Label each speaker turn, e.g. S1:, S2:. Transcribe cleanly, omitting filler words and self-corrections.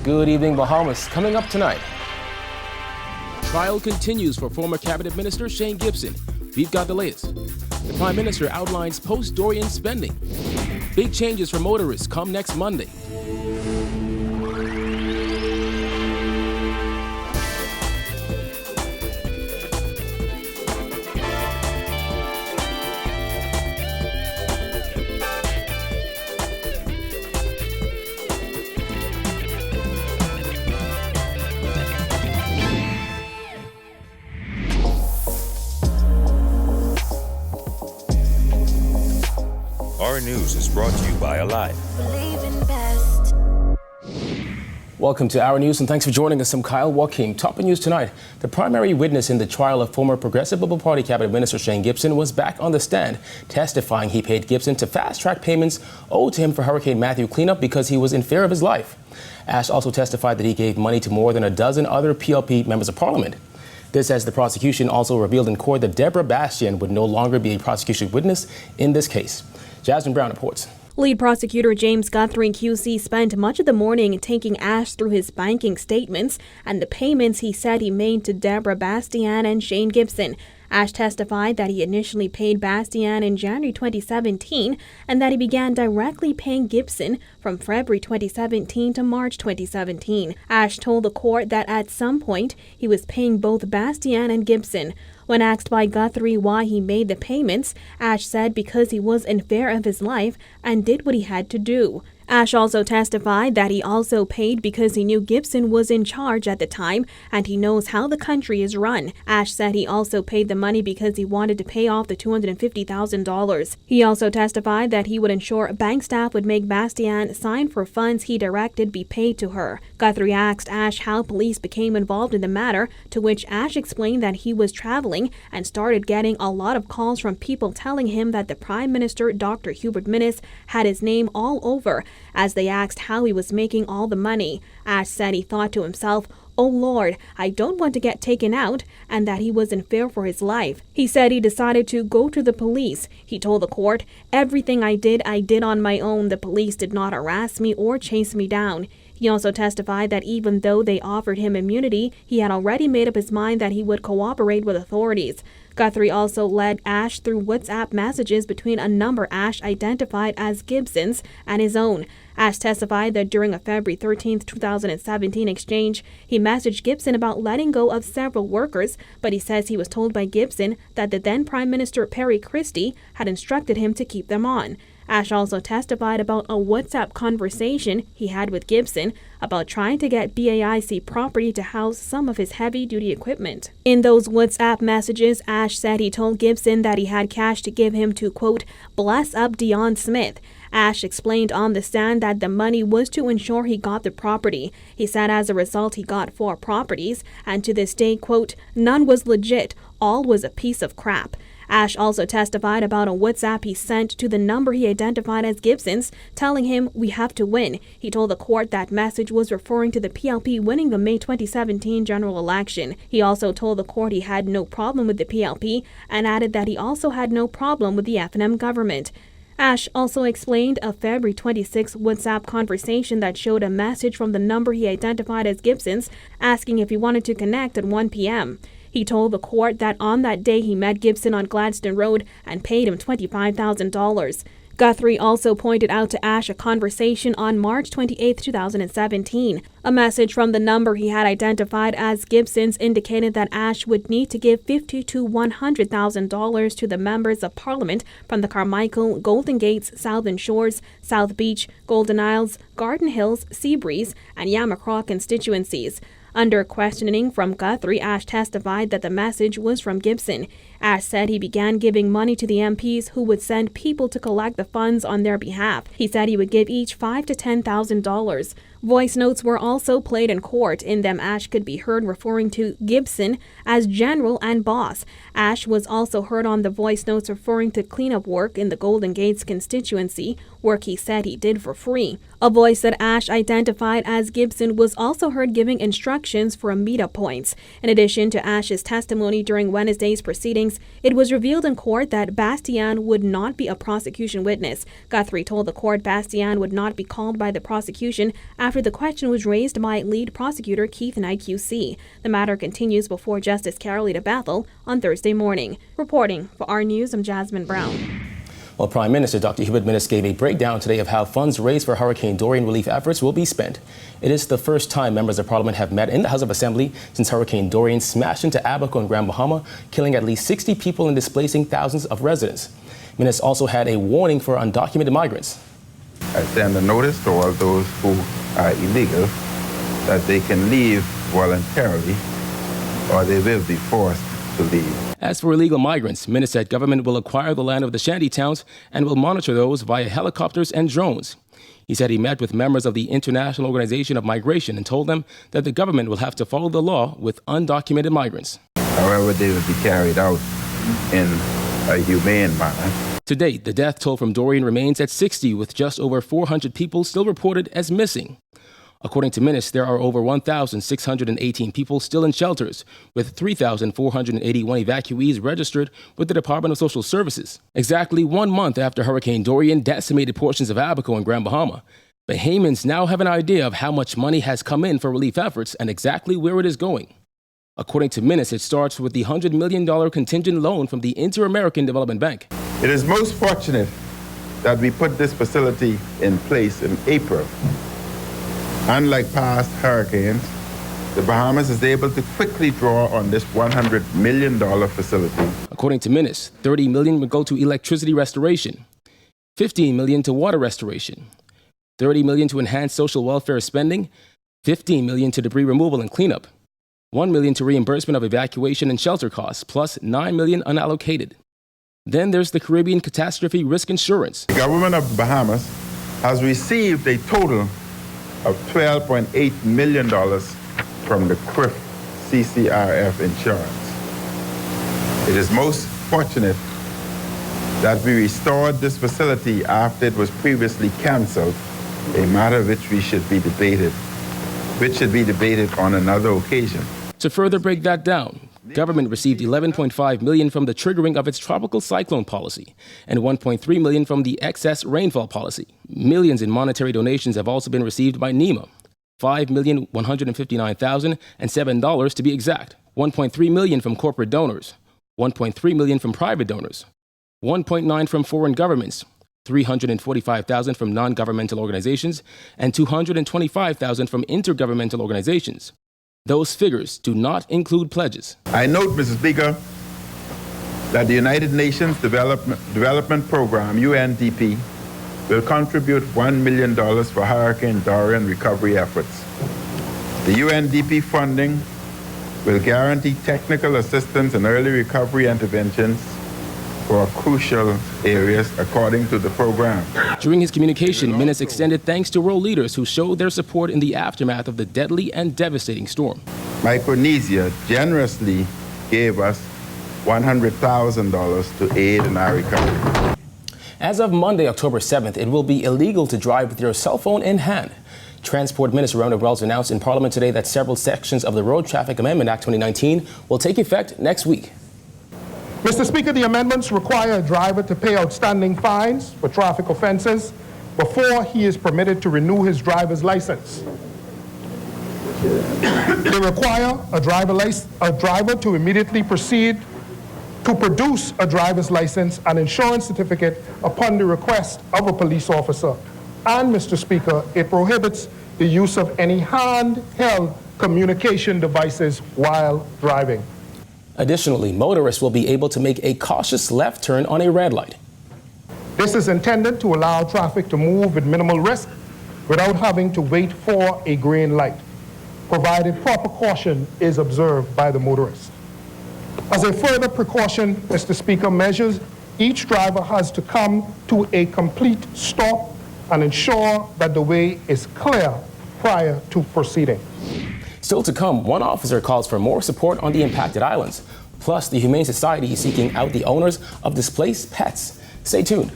S1: Good evening, Bahamas. Coming up tonight.
S2: Trial continues for former Cabinet Minister Shane Gibson. We've got the latest. The Prime Minister outlines post-Dorian spending. Big changes for motorists come next Monday.
S3: Our news is brought to you by Alive.
S1: Welcome to Our News and thanks for joining us. I'm Kyle Joachim. Top news tonight. The primary witness in the trial of former Progressive Liberal Party Cabinet Minister Shane Gibson was back on the stand, testifying he paid Gibson to fast-track payments owed to him for Hurricane Matthew cleanup because he was in fear of his life. Ash also testified that he gave money to more than a dozen other PLP members of Parliament. This as the prosecution also revealed in court that Deborah Bastian would no longer be a prosecution witness in this case. Jasmine Brown reports.
S4: Lead prosecutor James Guthrie QC spent much of the morning taking Ash through his banking statements and the payments he said he made to Deborah Bastian and Shane Gibson. Ash testified that he initially paid Bastian in January 2017 and that he began directly paying Gibson from February 2017 to March 2017. Ash told the court that at some point he was paying both Bastian and Gibson. When asked by Guthrie why he made the payments, Ash said because he was in fear of his life and did what he had to do. Ash also testified that he also paid because he knew Gibson was in charge at the time and he knows how the country is run. Ash said he also paid the money because he wanted to pay off the $250,000. He also testified that he would ensure bank staff would make Bastian sign for funds he directed be paid to her. Guthrie asked Ash how police became involved in the matter, to which Ash explained that he was traveling and started getting a lot of calls from people telling him that the Prime Minister, Dr. Hubert Minnis, had his name all over. As they asked how he was making all the money, Ash said he thought to himself, "Oh Lord, I don't want to get taken out," and that he was in fear for his life. He said he decided to go to the police. He told the court, "Everything I did on my own. The police did not harass me or chase me down." He also testified that even though they offered him immunity, he had already made up his mind that he would cooperate with authorities. Guthrie also led Ash through WhatsApp messages between a number Ash identified as Gibson's and his own. Ash testified that during a February 13, 2017 exchange, he messaged Gibson about letting go of several workers, but he says he was told by Gibson that the then Prime Minister Perry Christie had instructed him to keep them on. Ash also testified about a WhatsApp conversation he had with Gibson about trying to get BAIC property to house some of his heavy-duty equipment. In those WhatsApp messages, Ash said he told Gibson that he had cash to give him to, quote, bless up Dion Smith. Ash explained on the stand that the money was to ensure he got the property. He said as a result he got 4 properties, and to this day, quote, none was legit, all was a piece of crap. Ash also testified about a WhatsApp he sent to the number he identified as Gibson's, telling him, "We have to win." He told the court that message was referring to the PLP winning the May 2017 general election. He also told the court he had no problem with the PLP and added that he also had no problem with the FNM government. Ash also explained a February 26 WhatsApp conversation that showed a message from the number he identified as Gibson's, asking if he wanted to connect at 1 p.m. He told the court that on that day he met Gibson on Gladstone Road and paid him $25,000. Guthrie also pointed out to Ash a conversation on March 28, 2017. A message from the number he had identified as Gibson's indicated that Ash would need to give $50,000 to $100,000 to the members of Parliament from the Carmichael, Golden Gates, Southern Shores, South Beach, Golden Isles, Garden Hills, Seabreeze, and Yamacraw constituencies. Under questioning from Guthrie, Ash testified that the message was from Gibson. Ash said he began giving money to the MPs who would send people to collect the funds on their behalf. He said he would give each $5,000 to $10,000. Voice notes were also played in court. In them, Ash could be heard referring to Gibson as general and boss. Ash was also heard on the voice notes referring to cleanup work in the Golden Gates constituency, work he said he did for free. A voice that Ash identified as Gibson was also heard giving instructions for meetup points. In addition to Ash's testimony during Wednesday's proceedings, proceedings, it was revealed in court that Bastian would not be a prosecution witness. Guthrie told the court Bastian would not be called by the prosecution after the question was raised by lead prosecutor Keith Knight QC. The matter continues before Justice Carolita Bethel on Thursday morning. Reporting for our News, I'm Jasmine Brown.
S1: Well, Prime Minister Dr. Hubert Minnis gave a breakdown today of how funds raised for Hurricane Dorian relief efforts will be spent. It is the first time members of Parliament have met in the House of Assembly since Hurricane Dorian smashed into Abaco and Grand Bahama, killing at least 60 people and displacing thousands of residents. Minnis also had a warning for undocumented migrants.
S5: I send a notice to all those who are illegal that they can leave voluntarily or they will be forced to leave.
S1: As for illegal migrants, Minnis said government will acquire the land of the shanty towns and will monitor those via helicopters and drones. He said he met with members of the International Organization of Migration and told them that the government will have to follow the law with undocumented migrants.
S5: However, they will be carried out in a humane manner.
S1: To date, the death toll from Dorian remains at 60, with just over 400 people still reported as missing. According to Minnis, there are over 1,618 people still in shelters, with 3,481 evacuees registered with the Department of Social Services. Exactly 1 month after Hurricane Dorian decimated portions of Abaco and Grand Bahama, Bahamians now have an idea of how much money has come in for relief efforts and exactly where it is going. According to Minnis, it starts with the $100 million contingent loan from the Inter-American Development Bank.
S5: It is most fortunate that we put this facility in place in April. Unlike past hurricanes, the Bahamas is able to quickly draw on this $100 million facility.
S1: According to Minnis, $30 million would go to electricity restoration, $15 million to water restoration, $30 million to enhance social welfare spending, $15 million to debris removal and cleanup, $1 million to reimbursement of evacuation and shelter costs, plus $9 million unallocated. Then there's the Caribbean Catastrophe Risk Insurance.
S5: The government of the Bahamas has received a total of $12.8 million from the CRIF CCRF insurance. It is most fortunate that we restored this facility after it was previously canceled, a matter which should be debated on another occasion.
S1: To further break that down, government received $11.5 million from the triggering of its tropical cyclone policy and $1.3 million from the excess rainfall policy. Millions in monetary donations have also been received by NEMA, $5,159,007 to be exact, $1.3 million from corporate donors, $1.3 million from private donors, $1.9 from foreign governments, $345,000 from non-governmental organizations, and $225,000 from intergovernmental organizations. Those figures do not include pledges.
S5: I note, Mrs. Speaker, that the United Nations Development Program, UNDP, will contribute $1 million for Hurricane Dorian recovery efforts. The UNDP funding will guarantee technical assistance and early recovery interventions for crucial areas according to the program.
S1: During his communication, Minnis extended thanks to world leaders who showed their support in the aftermath of the deadly and devastating storm.
S5: Micronesia generously gave us $100,000 to aid in our recovery.
S1: As of Monday, October 7th, it will be illegal to drive with your cell phone in hand. Transport Minister Rona Wells announced in Parliament today that several sections of the Road Traffic Amendment Act 2019 will take effect next week.
S6: Mr. Speaker, the amendments require a driver to pay outstanding fines for traffic offenses before he is permitted to renew his driver's license. They require a driver to immediately proceed to produce a driver's license and insurance certificate upon the request of a police officer. And, Mr. Speaker, it prohibits the use of any handheld communication devices while driving.
S1: Additionally, motorists will be able to make a cautious left turn on a red light.
S6: This is intended to allow traffic to move with minimal risk without having to wait for a green light, provided proper caution is observed by the motorist. As a further precaution, Mr. Speaker, measures each driver has to come to a complete stop and ensure that the way is clear prior to proceeding.
S1: Still to come, one officer calls for more support on the impacted islands. Plus, the Humane Society is seeking out the owners of displaced pets. Stay tuned.